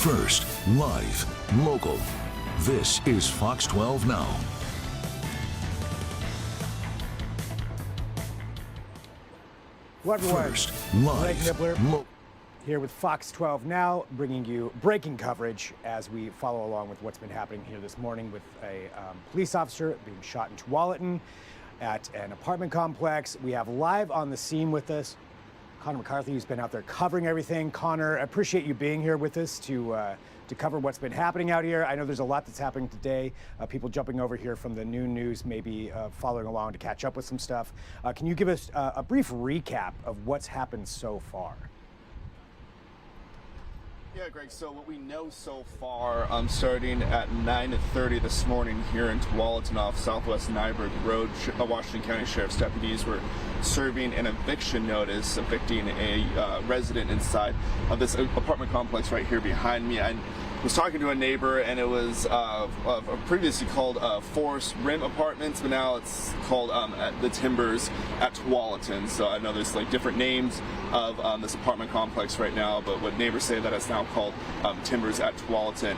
First, live, local. This is Fox 12 Now. Hello everyone. First, live, local. Here with Fox 12 Now, bringing you breaking coverage as we follow along with what's been happening here this morning with a police officer being shot in Tualatin at an apartment complex. We have live on the scene with us Connor McCarthy, who's been out there covering everything. Connor, I appreciate you being here with us to cover what's been happening out here. I know there's a lot that's happening today. People jumping over here from the noon news, maybe following along to catch up with some stuff. Can you give us a brief recap of what's happened so far? Yeah, Greg, so what we know so far, starting at 9:30 this morning here in Tualatin off Southwest Nyberg Road, Washington County Sheriff's deputies were serving an eviction notice, evicting a resident inside of this apartment complex right here behind me. I was talking to a neighbor, and it was previously called Forest Rim Apartments, but now it's called at the Timbers at Tualatin. So I know there's like different names of this apartment complex right now, but what neighbors say that it's now called Timbers at Tualatin.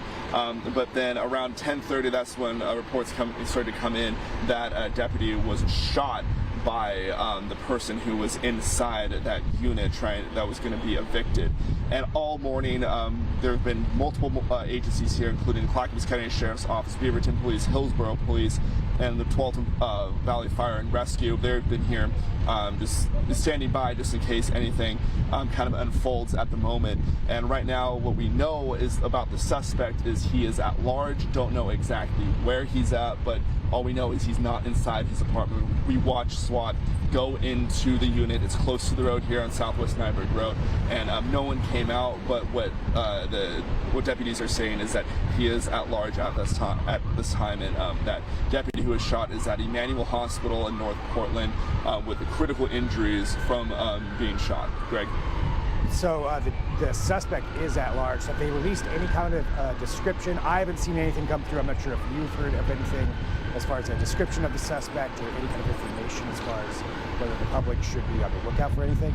But then around 10:30, that's when reports started to come in that a deputy was shot by the person who was inside that unit that was going to be evicted. And all morning, there have been multiple agencies here, including Clackamas County Sheriff's Office, Beaverton Police, Hillsborough Police, and the Tualatin Valley Fire and Rescue. They've been here just standing by just in case anything kind of unfolds at the moment. And right now, what we know is about the suspect is he is at large. Don't know exactly where he's at, but all we know is he's not inside his apartment. We watched SWAT go into the unit. It's close to the road here on Southwest Nyberg Road, and no one came out. But what deputies are saying is that he is at large at this time, and that deputy who was shot is at Emmanuel Hospital in North Portland with critical injuries from being shot. Greg. So the suspect is at large. Have they released any kind of description? I haven't seen anything come through. I'm not sure if you've heard of anything as far as a description of the suspect or any kind of information as far as whether the public should be on the lookout for anything.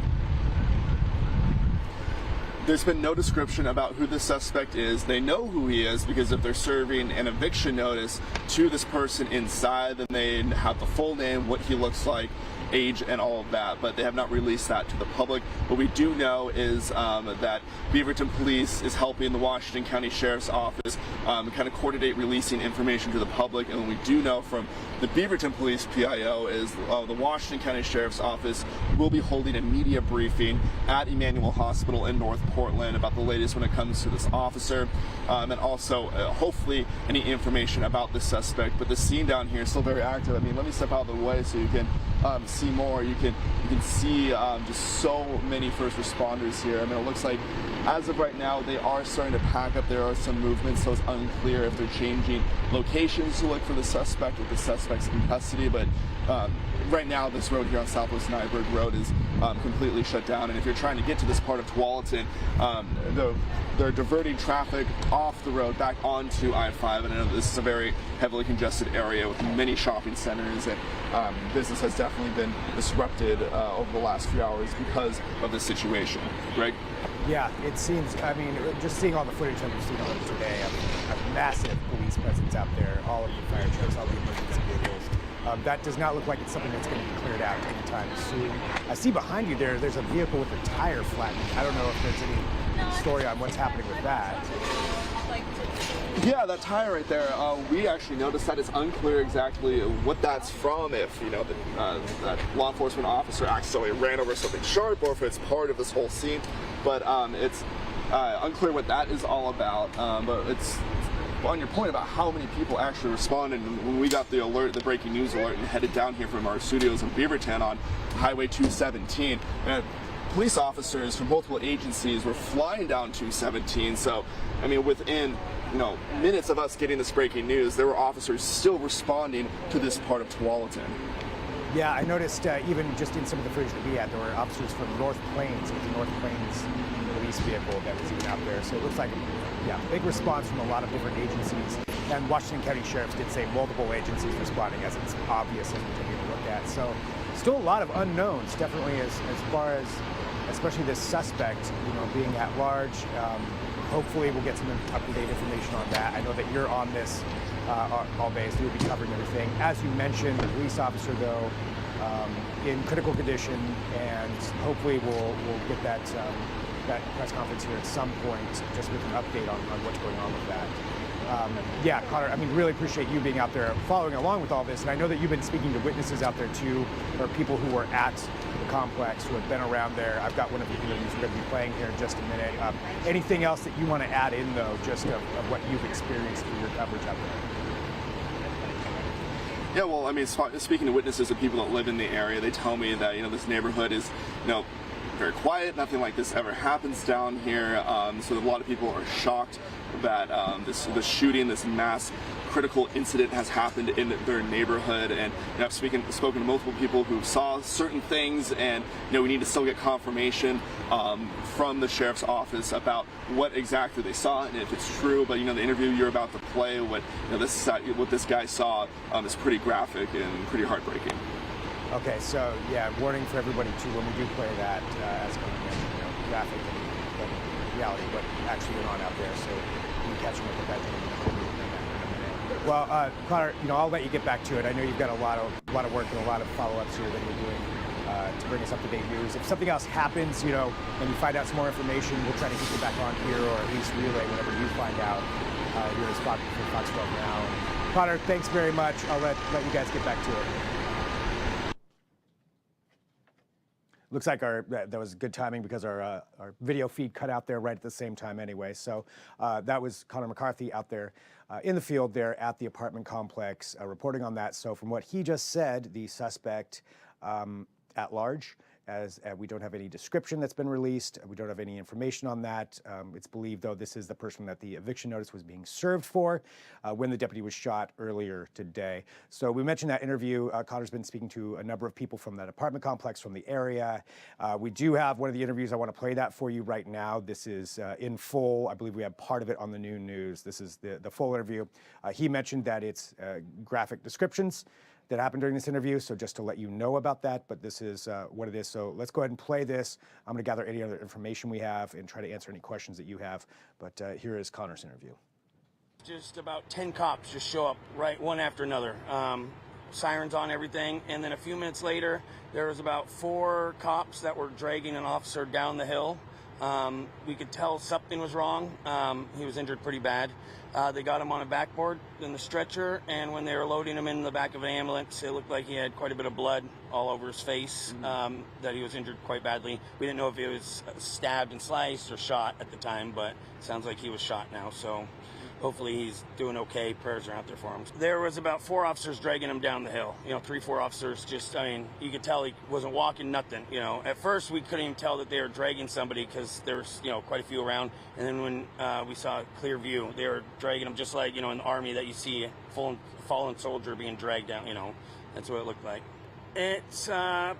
There's been no description about who the suspect is. They know who he is because if they're serving an eviction notice to this person inside, then they have the full name, what he looks like, age, and all of that, but they have not released that to the public. What we do know is that Beaverton Police is helping the Washington County Sheriff's Office kind of coordinate releasing information to the public, and what we do know from the Beaverton Police PIO is the Washington County Sheriff's Office will be holding a media briefing at Emmanuel Hospital in North Portland about the latest when it comes to this officer, and also hopefully any information about the suspect. But the scene down here is still very active. I mean, let me step out of the way so you can see more. You can see just so many first responders here. I mean, it looks like as of right now they are starting to pack up. There are some movements, so it's unclear if they're changing locations to look for the suspect, if the suspect's in custody. But right now this road here on Southwest Nyberg Road is completely shut down, and if you're trying to get to this part of Tualatin, they're diverting traffic off the road back onto I-5, and I know this is a very heavily congested area with many shopping centers, and business has definitely been disrupted over the last few hours because of this situation. Greg? Yeah, it seems, I mean, just seeing all the footage that we've seen on it today, a massive police presence out there, all of the fire trucks, all the emergency vehicles. That does not look like it's something that's going to be cleared out anytime soon. I see behind you there's a vehicle with a tire flattened. I don't know if there's any story on what's happening with that. Yeah, that tire right there, we actually noticed that. It's unclear exactly what that's from, if, you know, that law enforcement officer accidentally ran over something sharp or if it's part of this whole scene. But it's unclear what that is all about. But it's on your point about how many people actually responded. When we got the alert, the breaking news alert, and headed down here from our studios in Beaverton on Highway 217, police officers from multiple agencies were flying down 217. So, I mean, within minutes of us getting this breaking news, there were officers still responding to this part of Tualatin. Yeah, I noticed even just in some of the footage that we had, there were officers from North Plains, with the North Plains police vehicle that was even out there. So it looks like, yeah, big response from a lot of different agencies. And Washington County Sheriffs did say multiple agencies responding, as it's obvious as we're taking a look at. So still a lot of unknowns, definitely as far as especially this suspect, being at large. Hopefully we'll get some up-to-date information on that. I know that you're on this all day, so you'll be covering everything. As you mentioned, the police officer, though, in critical condition, and hopefully we'll get that press conference here at some point, just with an update on what's going on with that. Yeah, Connor, I mean, really appreciate you being out there following along with all this. And I know that you've been speaking to witnesses out there too, or people who were at the complex, who have been around there. I've got one of the interviews we're going to be playing here in just a minute. Anything else that you want to add in, though, just of what you've experienced through your coverage out there? Yeah, well, I mean, speaking to witnesses and people that live in the area, they tell me that, this neighborhood is, very quiet. Nothing like this ever happens down here. So a lot of people are shocked that this shooting, this mass critical incident has happened in their neighborhood. And I've spoken to multiple people who saw certain things, and we need to still get confirmation from the sheriff's office about what exactly they saw and if it's true. But the interview you're about to play, what this guy saw is pretty graphic and pretty heartbreaking. Okay, so yeah, warning for everybody too when we do play that, as kind of graphic and reality, what actually went on out there. So you can catch up with that in a minute. Well, Connor, I'll let you get back to it. I know you've got a lot of work and a lot of follow-ups here that you're doing to bring us up-to-date news. If something else happens, and you find out some more information, we'll try to get you back on here, or at least relay whatever you find out here at Fox 12 Now. And Connor, thanks very much. I'll let you guys get back to it. Looks like that was good timing because our video feed cut out there right at the same time anyway. So that was Connor McCarthy out there in the field there at the apartment complex reporting on that. So from what he just said, the suspect at large, as we don't have any description that's been released. We don't have any information on that. It's believed, though, this is the person that the eviction notice was being served for when the deputy was shot earlier today. So we mentioned that interview. Connor's been speaking to a number of people from that apartment complex from the area. We do have one of the interviews. I want to play that for you right now. This is in full. I believe we have part of it on the new news. This is the full interview. He mentioned that it's graphic descriptions that happened during this interview, so just to let you know about that, but this is what it is. So let's go ahead and play this. I'm gonna gather any other information we have and try to answer any questions that you have, but here is Connor's interview. Just about 10 cops just show up, right, one after another. Sirens on everything, and then a few minutes later, there was about 4 cops that were dragging an officer down the hill. We could tell something was wrong. He was injured pretty bad. They got him on a backboard in the stretcher, and when they were loading him in the back of an ambulance, it looked like he had quite a bit of blood all over his face, that he was injured quite badly. We didn't know if he was stabbed and sliced or shot at the time, but it sounds like he was shot now, so hopefully he's doing okay. Prayers are out there for him. There was about 4 officers dragging him down the hill. 3, 4 officers just, you could tell he wasn't walking, nothing. At first we couldn't even tell that they were dragging somebody because there was, quite a few around. And then when we saw a clear view, they were dragging him just like, in the Army that you see a fallen soldier being dragged down, That's what it looked like. It's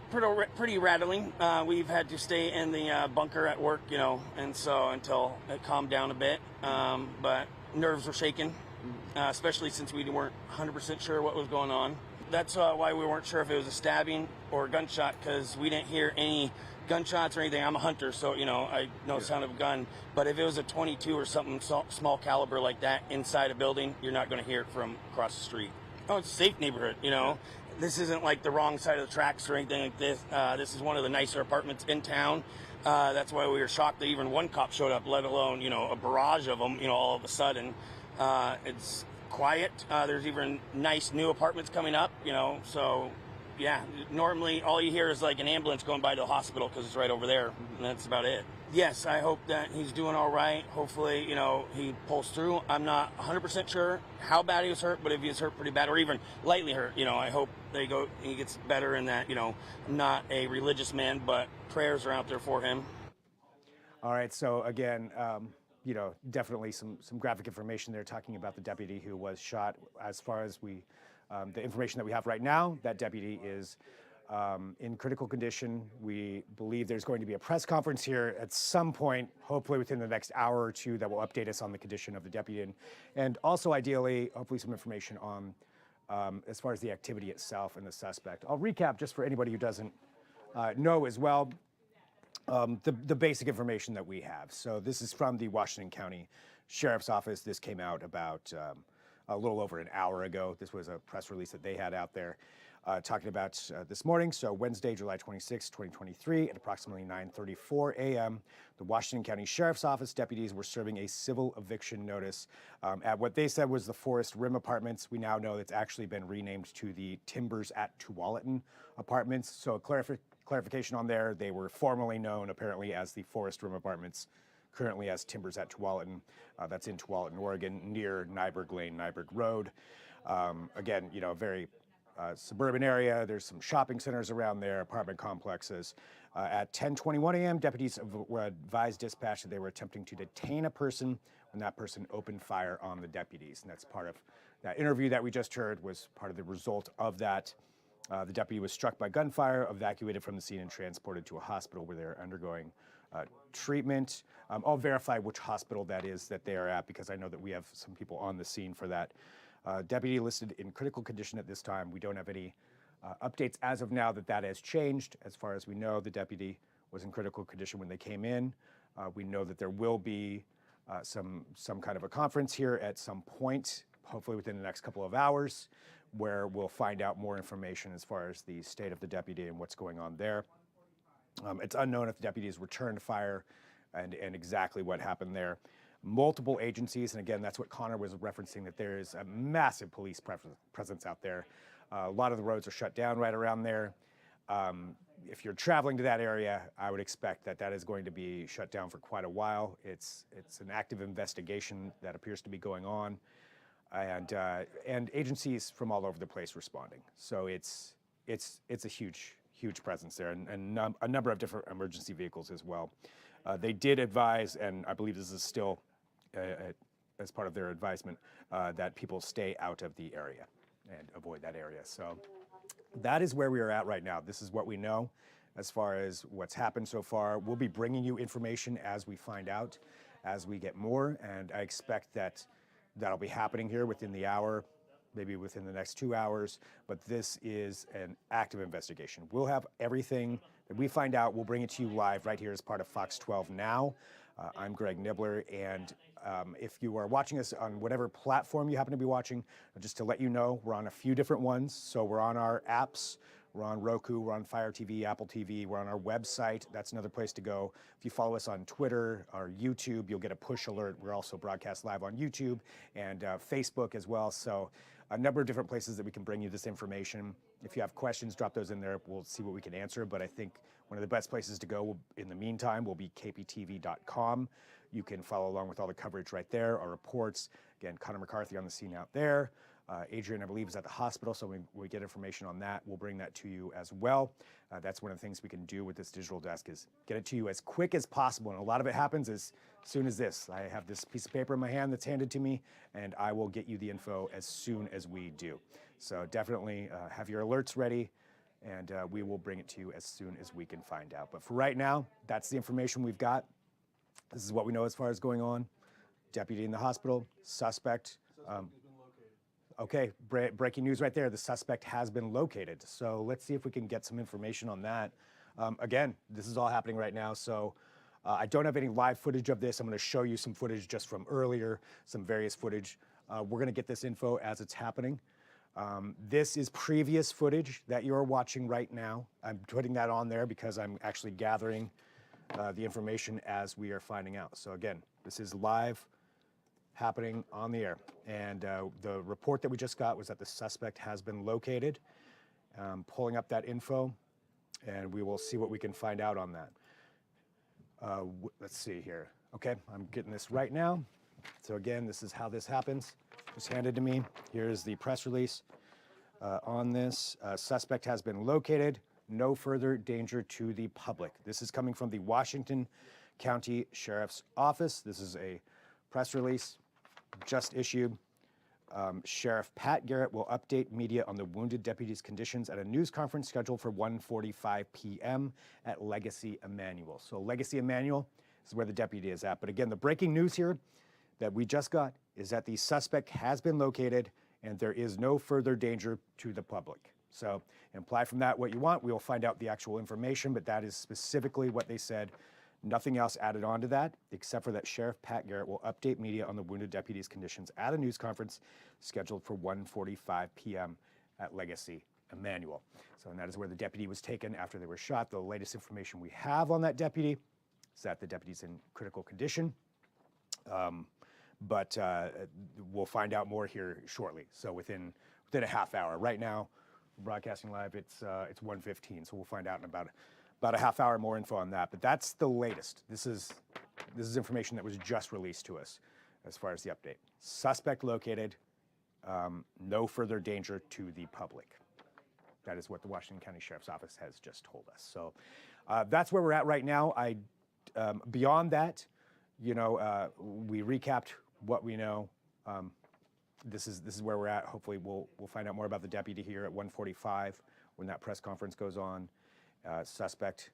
pretty rattling. We've had to stay in the bunker at work, and so until it calmed down a bit. But nerves were shaking, especially since we weren't 100% sure what was going on. That's why we weren't sure if it was a stabbing or a gunshot, because we didn't hear any gunshots or anything. I'm a hunter, so I know the sound of a gun. But if it was a 22 or something small caliber like that inside a building, you're not going to hear it from across the street. Oh, it's a safe neighborhood, This isn't like the wrong side of the tracks or anything like this. This is one of the nicer apartments in town. That's why we were shocked that even one cop showed up, let alone, a barrage of them, all of a sudden. It's quiet. There's even nice new apartments coming up, so yeah, normally all you hear is like an ambulance going by to the hospital because it's right over there, and that's about it. Yes, I hope that he's doing all right. Hopefully, he pulls through. I'm not 100% sure how bad he was hurt, but if he was hurt pretty bad or even lightly hurt, I hope he gets better and that, I'm not a religious man, but prayers are out there for him. All right, so again, definitely some graphic information there talking about the deputy who was shot. As far as the information that we have right now, that deputy is in critical condition. We believe there's going to be a press conference here at some point, hopefully within the next hour or two, that will update us on the condition of the deputy and also ideally, hopefully some information on as far as the activity itself and the suspect. I'll recap just for anybody who doesn't know as well. The basic information that we have. So this is from the Washington County Sheriff's Office. This came out about a little over an hour ago. This was a press release that they had out there talking about this morning. So Wednesday, July 26, 2023, at approximately 9:34 a.m., the Washington County Sheriff's Office deputies were serving a civil eviction notice at what they said was the Forest Rim Apartments. We now know it's actually been renamed to the Timbers at Tualatin Apartments. So clarification on there, they were formerly known apparently as the Forest Rim Apartments, currently as Timbers at Tualatin. That's in Tualatin, Oregon, near Nyberg Lane, Nyberg Road. Again, you know, a very suburban area. There's some shopping centers around there, apartment complexes. At 10:21 a.m., deputies were advised dispatch that they were attempting to detain a person when that person opened fire on the deputies. And that's part of that interview that we just heard, was part of the result of that. The deputy was struck by gunfire, evacuated from the scene, and transported to a hospital where they're undergoing treatment. I'll verify which hospital that is that they are at, because I know that we have some people on the scene for that. Deputy listed in critical condition at this time. We don't have any updates as of now that that has changed. As far as we know, the deputy was in critical condition when they came in. We know that there will be some kind of a conference here at some point, hopefully within the next couple of hours, where we'll find out more information as far as the state of the deputy and what's going on there. It's unknown if the deputies returned fire and exactly what happened there. Multiple agencies, and again, that's what Connor was referencing, that there is a massive police presence out there. A lot of the roads are shut down right around there. If you're traveling to that area, I would expect that that is going to be shut down for quite a while. It's an active investigation that appears to be going on, and agencies from all over the place responding. So it's a huge presence there, and a number of different emergency vehicles as well. They did advise, and I believe this is still as part of their advisement, that people stay out of the area and avoid that area. So that is where we are at right now. This is what we know as far as what's happened so far. We'll be bringing you information as we find out, as we get more, and I expect that that'll be happening here within the hour, maybe within the next 2 hours, but this is an active investigation. We'll have everything that we find out. We'll bring it to you live right here as part of Fox 12 Now. I'm Greg Nibbler, and if you are watching us on whatever platform you happen to be watching, just to let you know, we're on a few different ones. So we're on our apps, we're on Roku, we're on Fire TV, Apple TV, we're on our website. That's another place to go. If you follow us on Twitter or YouTube, you'll get a push alert. We're also broadcast live on YouTube and Facebook as well. So a number of different places that we can bring you this information. If you have questions, drop those in there. We'll see what we can answer. But I think one of the best places to go in the meantime will be kptv.com. You can follow along with all the coverage right there, our reports. Again, Connor McCarthy on the scene out there. Adrian, I believe, is at the hospital, so when we get information on that, we'll bring that to you as well. That's one of the things we can do with this digital desk, is get it to you as quick as possible. And a lot of it happens as soon as this. I have this piece of paper in my hand that's handed to me, and I will get you the info as soon as we do. So definitely have your alerts ready, and we will bring it to you as soon as we can find out. But for right now, that's the information we've got. This is what we know as far as going on. Deputy in the hospital, suspect. Okay, breaking news right there. The suspect has been located. So let's see if we can get some information on that. Again, this is all happening right now. So I don't have any live footage of this. I'm going to show you some footage just from earlier, some various footage. We're going to get this info as it's happening. This is previous footage that you're watching right now. I'm putting that on there because I'm actually gathering the information as we are finding out. So again, this is live, happening on the air. And the report that we just got was that the suspect has been located. Pulling up that info, and we will see what we can find out on that. Let's see here. Okay, I'm getting this right now. So again, this is how this happens. Just handed to me. Here's the press release on this. Suspect has been located. No further danger to the public. This is coming from the Washington County Sheriff's Office. This is a press release just issued. Sheriff Pat Garrett will update media on the wounded deputy's conditions at a news conference scheduled for 1:45 p.m. at Legacy Emanuel. So Legacy Emanuel is where the deputy is at. But again, the breaking news here that we just got is that the suspect has been located and there is no further danger to the public. So imply from that what you want. We will find out the actual information, but that is specifically what they said. Nothing else added on to that, except for that Sheriff Pat Garrett will update media on the wounded deputy's conditions at a news conference scheduled for 1:45 p.m. at Legacy Emmanuel. So, and that is where the deputy was taken after they were shot. The latest information we have on that deputy is that the deputy's in critical condition. But we'll find out more here shortly. So within a half hour. Right now, broadcasting live, it's 1:15, so we'll find out in about a half hour more info on that. But that's the latest. This is information that was just released to us as far as the update. Suspect located, no further danger to the public. That is what the Washington County Sheriff's Office has just told us. So that's where we're at right now. Beyond that, we recapped what we know. This is where we're at. Hopefully we'll find out more about the deputy here at 1:45 when that press conference goes on. Suspect,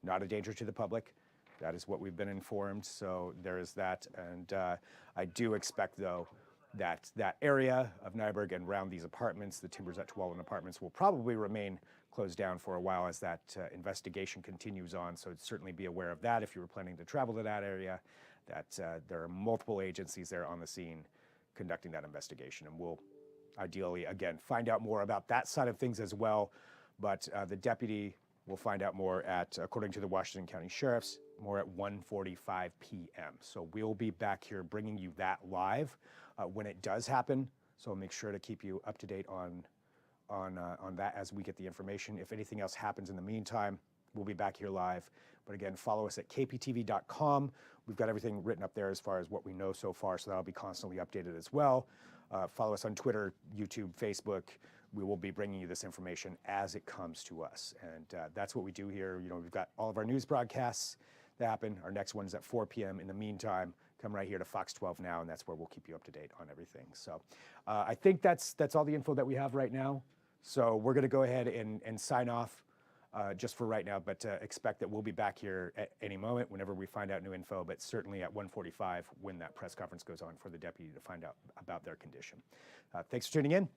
not a danger to the public. That is what we've been informed. So there is that. And I do expect, though, that area of Nyberg and around these apartments, the Timbers at Tualatin apartments, will probably remain closed down for a while as that investigation continues on. So certainly be aware of that if you were planning to travel to that area, that there are multiple agencies there on the scene conducting that investigation. And we'll ideally, again, find out more about that side of things as well. But the deputy will find out more according to the Washington County Sheriff's, more at 1:45 p.m. So we'll be back here bringing you that live when it does happen. So I'll make sure to keep you up to date on that as we get the information. If anything else happens in the meantime, we'll be back here live. But again, follow us at kptv.com. We've got everything written up there as far as what we know so far, so that'll be constantly updated as well. Follow us on Twitter, YouTube, Facebook. We will be bringing you this information as it comes to us. And that's what we do here. We've got all of our news broadcasts that happen. Our next one's at 4 p.m. In the meantime, come right here to Fox 12 Now, and that's where we'll keep you up to date on everything. So I think that's all the info that we have right now. So we're going to go ahead and sign off just for right now, but expect that we'll be back here at any moment whenever we find out new info, but certainly at 1:45 when that press conference goes on for the deputy to find out about their condition. Thanks for tuning in.